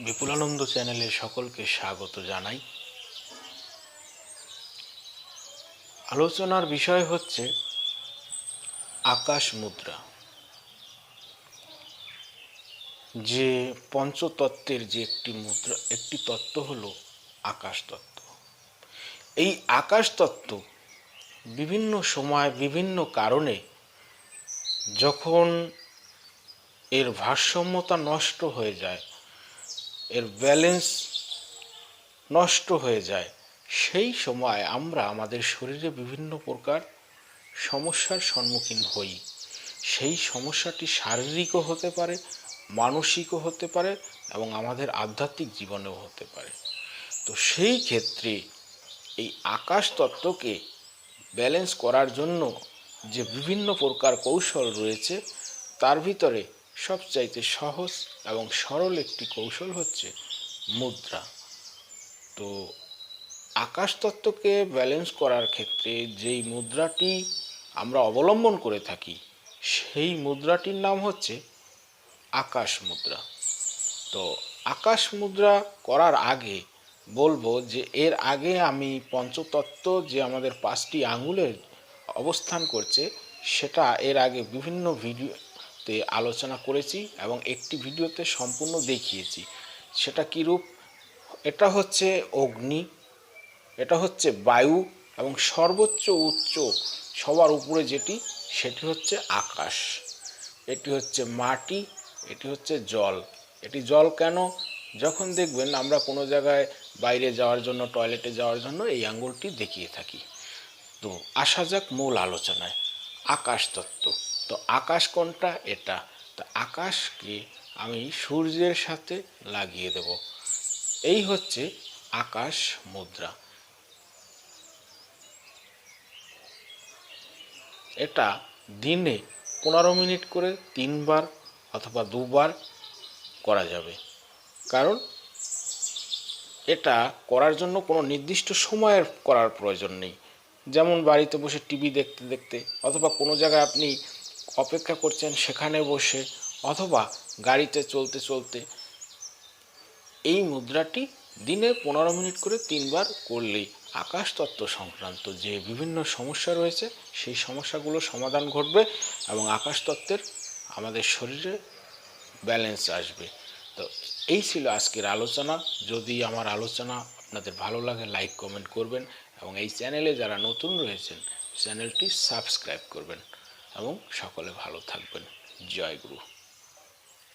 বিপুলানন্দ চ্যানেলে সকলকে স্বাগত জানাই। আলোচনার বিষয় হচ্ছে আকাশ মুদ্রা। যে পঞ্চতত্ত্বের যে একটি তত্ত্ব হলো আকাশ তত্ত্ব। এই আকাশ তত্ত্ব বিভিন্ন সময় বিভিন্ন কারণে যখন এর ভারসাম্যতা নষ্ট হয়ে যায়, এর ব্যালেন্স নষ্ট হয়ে যায়, সেই সময় আমরা আমাদের শরীরে বিভিন্ন প্রকার সমস্যার সম্মুখীন হই। সেই সমস্যাটি শারীরিকও হতে পারে, মানসিকও হতে পারে এবং আমাদের আধ্যাত্মিক জীবনেও হতে পারে। তো সেই ক্ষেত্রে এই আকাশ তত্ত্বকে ব্যালেন্স করার জন্য যে বিভিন্ন প্রকার কৌশল রয়েছে, তার ভিতরে সবচাইতে সহজ এবং সরল একটি কৌশল হচ্ছে মুদ্রা। তো আকাশ তত্ত্বকে ব্যালেন্স করার ক্ষেত্রে যেই মুদ্রাটি আমরা অবলম্বন করে থাকি, সেই মুদ্রাটির নাম হচ্ছে আকাশ মুদ্রা। তো আকাশ মুদ্রা করার আগে বলবো যে এর আগে আমি পঞ্চতত্ত্ব যে আমাদের 5টি আঙুলের অবস্থান করছে, সেটা এর আগে বিভিন্ন ভিডিওতে আলোচনা করেছি এবং একটি ভিডিওতে সম্পূর্ণ দেখিয়েছি। সেটা কীরূপ? এটা হচ্ছে অগ্নি, এটা হচ্ছে বায়ু এবং সর্বোচ্চ উচ্চ সবার উপরে যেটি, সেটি হচ্ছে আকাশ। এটি হচ্ছে মাটি, এটি হচ্ছে জল। এটি জল কেন? যখন দেখবেন আমরা কোনো জায়গায় বাইরে যাওয়ার জন্য, টয়লেটে যাওয়ার জন্য এই আঙ্গুলটি দেখিয়ে থাকি। তো আসা যাক মূল আলোচনায়, আকাশ তত্ত্ব। তো আকাশ কোনটা? এটা। তো আকাশকে আমি সূর্যের সাথে লাগিয়ে দেব। এই হচ্ছে আকাশ মুদ্রা। এটা দিনে 15 মিনিট করে 3বার অথবা 2বার করা যাবে। কারণ এটা করার জন্য কোনো নির্দিষ্ট সময়ের করার প্রয়োজন নেই। যেমন বাড়িতে বসে টিভি দেখতে দেখতে, অথবা কোনো জায়গায় আপনি অপেক্ষা করছেন সেখানে বসে, অথবা গাড়িতে চলতে চলতে এই মুদ্রাটি দিনে 15 মিনিট করে 3বার করলেই আকাশতত্ত্ব সংক্রান্ত যে বিভিন্ন সমস্যা রয়েছে, সেই সমস্যাগুলোর সমাধান ঘটবে এবং আকাশতত্ত্বের আমাদের শরীরে ব্যালেন্স আসবে। তো এই ছিল আজকের আলোচনা। যদি আমার আলোচনা আপনাদের ভালো লাগে, লাইক কমেন্ট করবেন এবং এই চ্যানেলে যারা নতুন রয়েছেন চ্যানেলটি সাবস্ক্রাইব করবেন এবং সকলে ভালো থাকবেন। জয় গুরু।